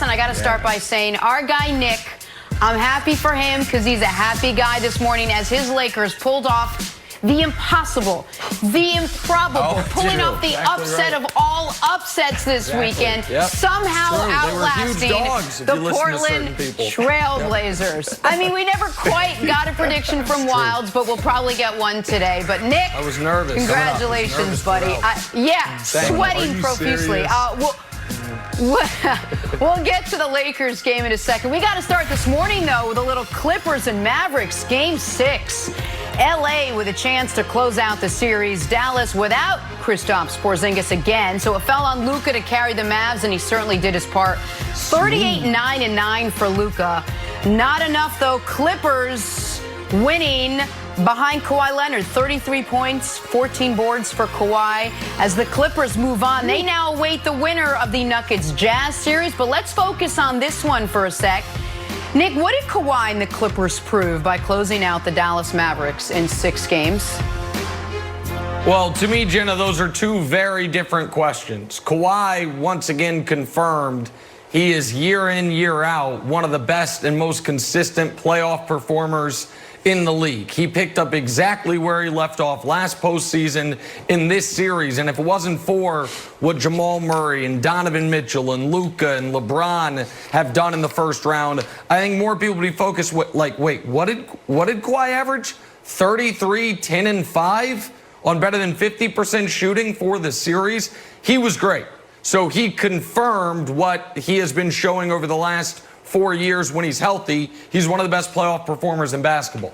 listen, I got to start by saying our guy Nick, I'm happy for him because he's a happy guy this morning as his Lakers pulled off the impossible, the improbable, pulling off the upset of all upsets this weekend, somehow outlasting the Portland Trailblazers. I mean, we never quite got a prediction from Wilds, but we'll probably get one today. But Nick, I was nervous. Congratulations, buddy. Sweating profusely. We'll get to the Lakers game in a second. We got to start this morning, though, with a little Clippers and Mavericks Game 6. L.A. with a chance to close out the series. Dallas without Kristaps Porzingis again. So it fell on Luka to carry the Mavs, and he certainly did his part. 38-9-9 for Luka. Not enough, though. Clippers winning behind Kawhi Leonard. 33 points, 14 boards for Kawhi. As the Clippers move on, they now await the winner of the Nuggets Jazz series. But let's focus on this one for a sec. Nick, what did Kawhi and the Clippers prove by closing out the Dallas Mavericks in 6 games? Well, to me, Jenna, those are two very different questions. Kawhi once again confirmed he is year in, year out, one of the best and most consistent playoff performers in the league. He picked up exactly where he left off last postseason in this series. And if it wasn't for what Jamal Murray and Donovan Mitchell and Luka and LeBron have done in the first round, I think more people would be focused with, like, wait, what did Kawhi average? 33, 10, and 5 on better than 50% shooting for the series? He was great. So he confirmed what he has been showing over the last 4 years when he's healthy. He's one of the best playoff performers in basketball.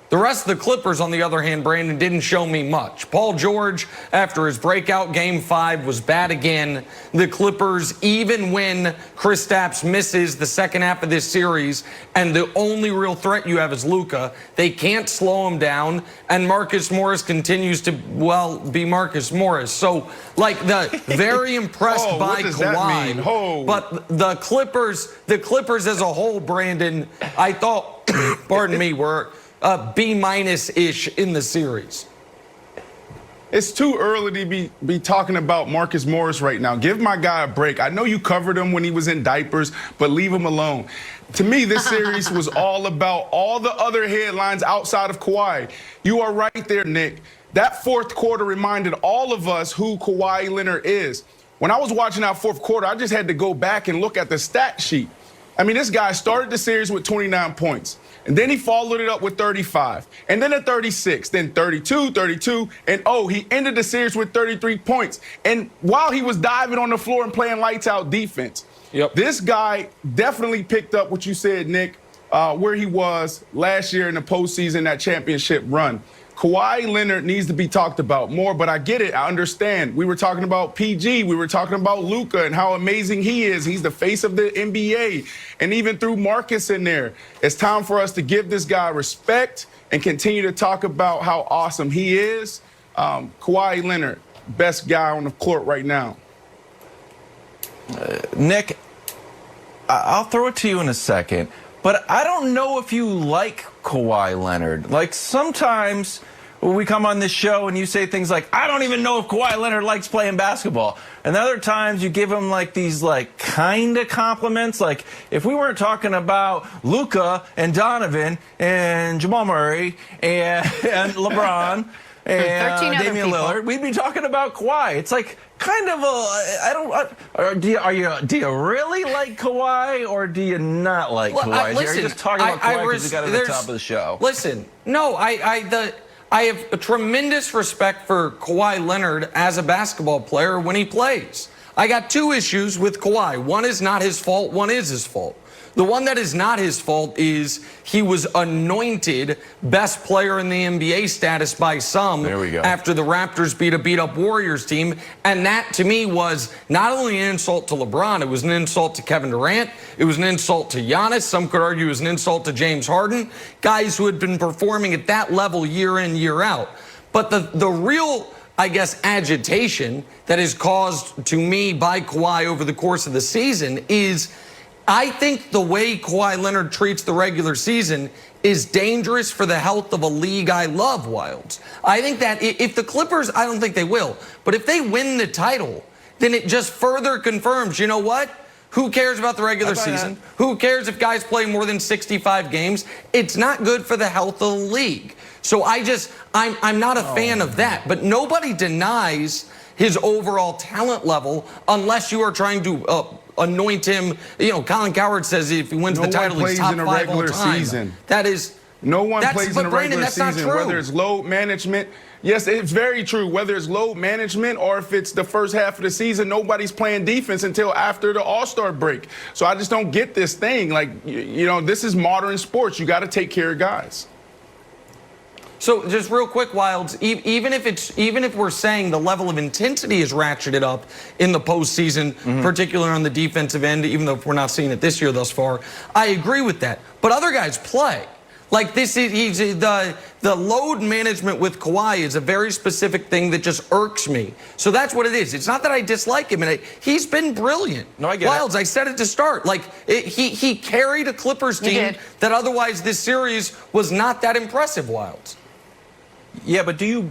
The rest of the Clippers, on the other hand, Brandon, didn't show me much. Paul George, after his breakout Game 5, was bad again. The Clippers, even when Kristaps misses the second half of this series, and the only real threat you have is Luka, they can't slow him down, and Marcus Morris continues to, well, be Marcus Morris. So, like, very impressed by Kawhi. But the Clippers as a whole, Brandon, I thought, pardon me, were B-ish in the series. It's too early to be talking about Marcus Morris right now. Give my guy a break. I know you covered him when he was in diapers, but leave him alone. To me, this series was all about all the other headlines outside of Kawhi. You are right there, Nick. That fourth quarter reminded all of us who Kawhi Leonard is. When I was watching that fourth quarter, I just had to go back and look at the stat sheet. I mean, this guy started the series with 29 points. And then he followed it up with 35, and then at 36, then 32, and he ended the series with 33 points. And while he was diving on the floor and playing lights out defense, this guy definitely picked up what you said, Nick, where he was last year in the postseason, that championship run. Kawhi Leonard needs to be talked about more, but I get it. I understand. We were talking about PG. We were talking about Luka and how amazing he is. He's the face of the NBA. And even through Marcus in there, it's time for us to give this guy respect and continue to talk about how awesome he is. Kawhi Leonard, best guy on the court right now. Nick, I'll throw it to you in a second, but I don't know if you like Kawhi Leonard. Like, sometimes we come on this show and you say things like, I don't even know if Kawhi Leonard likes playing basketball. And other times you give him like these like kind of compliments. Like, if we weren't talking about Luka and Donovan and Jamal Murray and LeBron and Damian Lillard, we'd be talking about Kawhi. It's like kind of a, do you really like Kawhi, or do you not like Kawhi? Listen, are you just talking about Kawhi because you got at the top of the show? Listen, no, I have a tremendous respect for Kawhi Leonard as a basketball player when he plays. I got two issues with Kawhi. One is not his fault, one is his fault. The one that is not his fault is he was anointed best player in the NBA status by some after the Raptors beat a beat-up Warriors team. And that, to me, was not only an insult to LeBron, it was an insult to Kevin Durant, it was an insult to Giannis, some could argue it was an insult to James Harden, guys who had been performing at that level year in, year out. But the real, I guess, agitation that is caused to me by Kawhi over the course of the season is I think the way Kawhi Leonard treats the regular season is dangerous for the health of a league I love, Wilds. I think that if the Clippers, I don't think they will, but if they win the title, then it just further confirms, you know what? Who cares about the regular season? Who cares if guys play more than 65 games? It's not good for the health of the league. So I'm not a fan of that. But nobody denies his overall talent level unless you are trying to anoint him. You know, Colin Cowherd says if he wins the title, he's top 5 all time. Season. That is. No one plays in a Brandon, regular season, whether it's load management. Yes, it's very true. Whether it's load management or if it's the first half of the season, nobody's playing defense until after the All-Star break. So I just don't get this thing. Like, you know, this is modern sports. You got to take care of guys. So just real quick, Wilds, even if we're saying the level of intensity is ratcheted up in the postseason, particularly on the defensive end, even though we're not seeing it this year thus far, I agree with that. But other guys play. Like the load management with Kawhi is a very specific thing that just irks me. So that's what it is. It's not that I dislike him, and he's been brilliant. No, I get Wilds, it. I said it to start. Like he carried a Clippers team that otherwise this series was not that impressive. Wilds. Yeah, but do you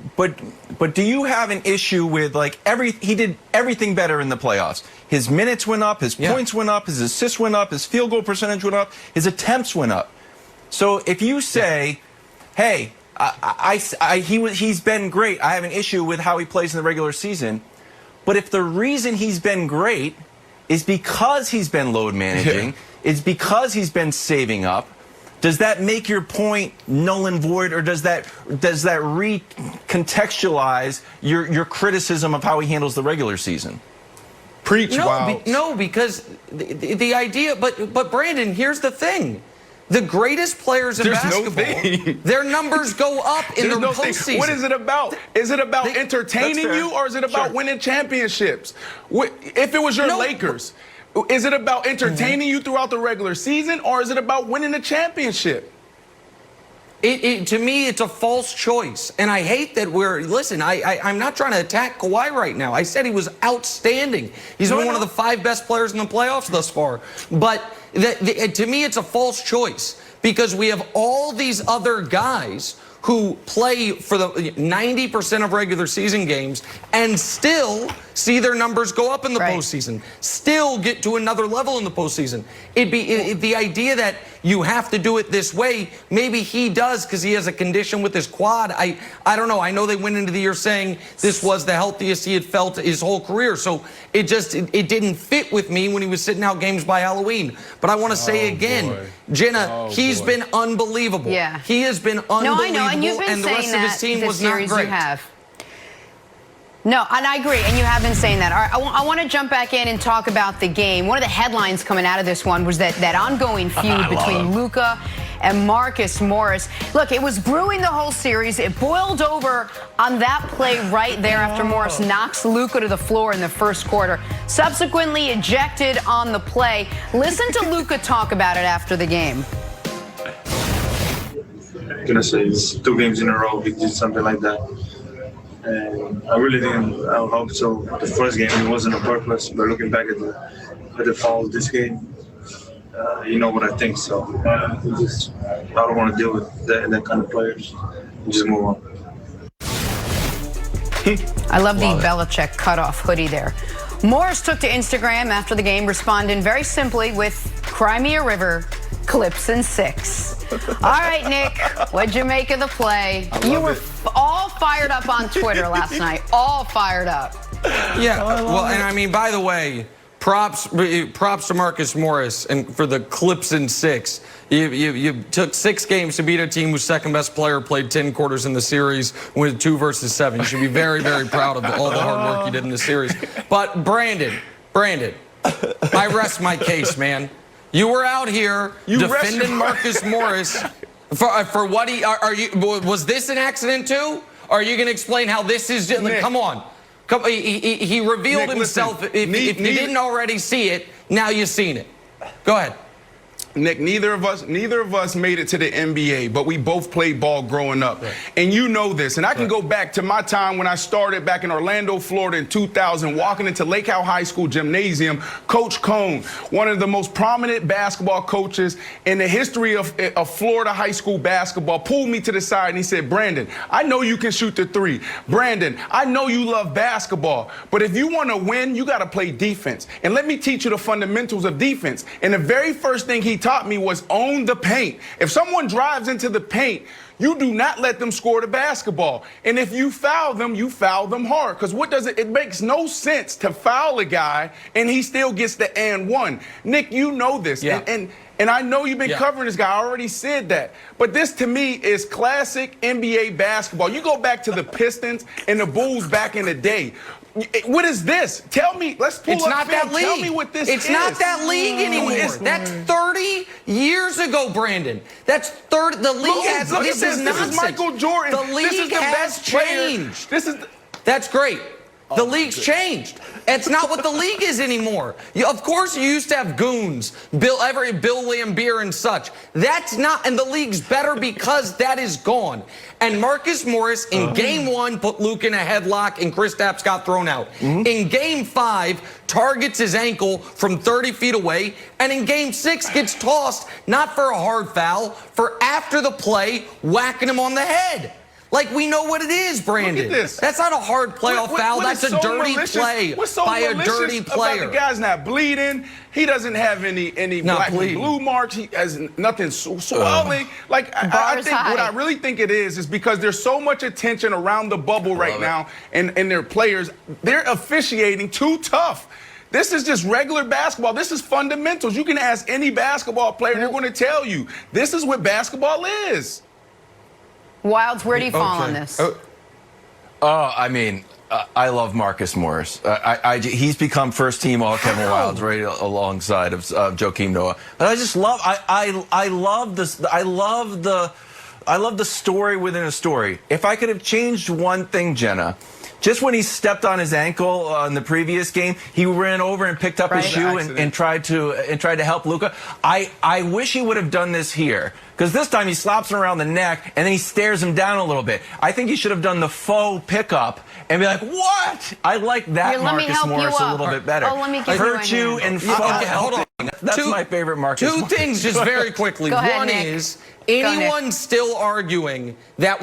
have an issue with like he did everything better in the playoffs? His minutes went up, his points went up, his assists went up, his field goal percentage went up, his attempts went up. So if you say, hey, he's been great, I have an issue with how he plays in the regular season, but if the reason he's been great is because he's been load managing, it's because he's been saving up, does that make your point null and void, or does that recontextualize your criticism of how he handles the regular season? Preach, no, because the idea, but Brandon, here's the thing. The greatest players in basketball, their numbers go up in the postseason. What is it about? Is it about entertaining you, or is it about winning championships? If it was your Lakers, is it about entertaining you throughout the regular season, or is it about winning a championship? To me, it's a false choice. And I hate that listen, I'm not trying to attack Kawhi right now. I said he was outstanding. He's been one of the 5 best players in the playoffs thus far. But to me, it's a false choice because we have all these other guys who play for the 90% of regular season games and still see their numbers go up in the postseason, still get to another level in the postseason. The idea that you have to do it this way, maybe he does because he has a condition with his quad. I don't know. I know they went into the year saying this was the healthiest he had felt his whole career. So it didn't fit with me when he was sitting out games by Halloween. But I want to say again, Jenna, he's been unbelievable. Yeah. He has been unbelievable. No, I know, and you've been the rest of his team was not great. No, and I agree, and you have been saying that. All right, I want to jump back in and talk about the game. One of the headlines coming out of this one was that ongoing feud between Luka and Marcus Morris. Look, it was brewing the whole series. It boiled over on that play right there after Morris knocks Luka to the floor in the first quarter. Subsequently ejected on the play. Listen to Luka talk about it after the game. I'm gonna say it's 2 games in a row we did something like that. And I really didn't. I hope so. The first game it wasn't on purpose, but looking back at the fouls this game, you know what I think. So I don't want to deal with that kind of players. Just move on. I love the Belichick cutoff hoodie there. Morris took to Instagram after the game, responding very simply with "Cry me a river, clips and 6." All right, Nick, what'd you make of the play? You were all fired up on Twitter last night, all fired up. Yeah, well, and I mean, by the way, props to Marcus Morris and for the clips and 6. You took 6 games to beat a team whose second best player played 10 quarters in the series with 2 versus 7. You should be very, very proud of all the hard work you did in the series. But Brandon, I rest my case, man. You were out here defending Marcus Morris for what he was this an accident too? Or are you going to explain how this is just, Nick, come on. He revealed Nick, himself. Listen, if you didn't already see it, now you've seen it. Go ahead. Nick, neither of us made it to the NBA, but we both played ball growing up. Right. And you know this. And I can go back to my time when I started back in Orlando, Florida in 2000, walking into Lake Howe High School gymnasium. Coach Cone, one of the most prominent basketball coaches in the history of Florida high school basketball, pulled me to the side and he said, Brandon, I know you can shoot the three. Brandon, I know you love basketball, but if you want to win, you got to play defense. And let me teach you the fundamentals of defense. And the very first thing he taught me was own the paint. If someone drives into the paint, you do not let them score the basketball. And if you foul them hard. Because it makes no sense to foul a guy and he still gets the and one. Nick, you know this. Yeah. And I know you've been covering this guy. I already said that. But this, to me, is classic NBA basketball. You go back to the Pistons and the Bulls back in the day. What is this? Tell me. Let's pull it's up not film. That league. Tell me what this is. It's not that league anymore. That's 30 years ago, Brandon. That's 30. The league has. Look this at is this. nonsense. This is Michael Jordan. The league this is the has best changed. Player. That's great. The league's changed. It's not what the league is anymore. Of course, you used to have goons, Bill Lambier and such. That's not, and the league's better because that is gone. And Marcus Morris in Game 1 put Luke in a headlock and Kristaps got thrown out. In Game 5, targets his ankle from 30 feet away. And in Game 6, gets tossed, not for a hard foul, for after the play, whacking him on the head. Like, we know what it is, Brandon. Look at this. That's not a hard playoff foul. That's a dirty play by a dirty player. The guy's not bleeding. He doesn't have any black and blue marks. He has nothing swelling. I think what I really think it is because there's so much attention around the bubble right now and their players. They're officiating too tough. This is just regular basketball. This is fundamentals. You can ask any basketball player, and they're going to tell you this is what basketball is. Wilds, where do you fall on this? I mean, I love Marcus Morris. He's become first team all Kevin Wilds right alongside of Joakim Noah. But I just love I love this. I love the story within a story. If I could have changed one thing, Jenna, just when he stepped on his ankle in the previous game, he ran over and picked up his shoe and tried to help Luka. I wish he would have done this here. Because this time he slaps him around the neck and then he stares him down a little bit. I think he should have done the faux pickup and be like, what? I like that Marcus Morris a little bit better. Oh, let me give Hurt you and faux hold on. That's my favorite Marcus Morris. Two things just very quickly. Go ahead, One Nick. is anyone still arguing that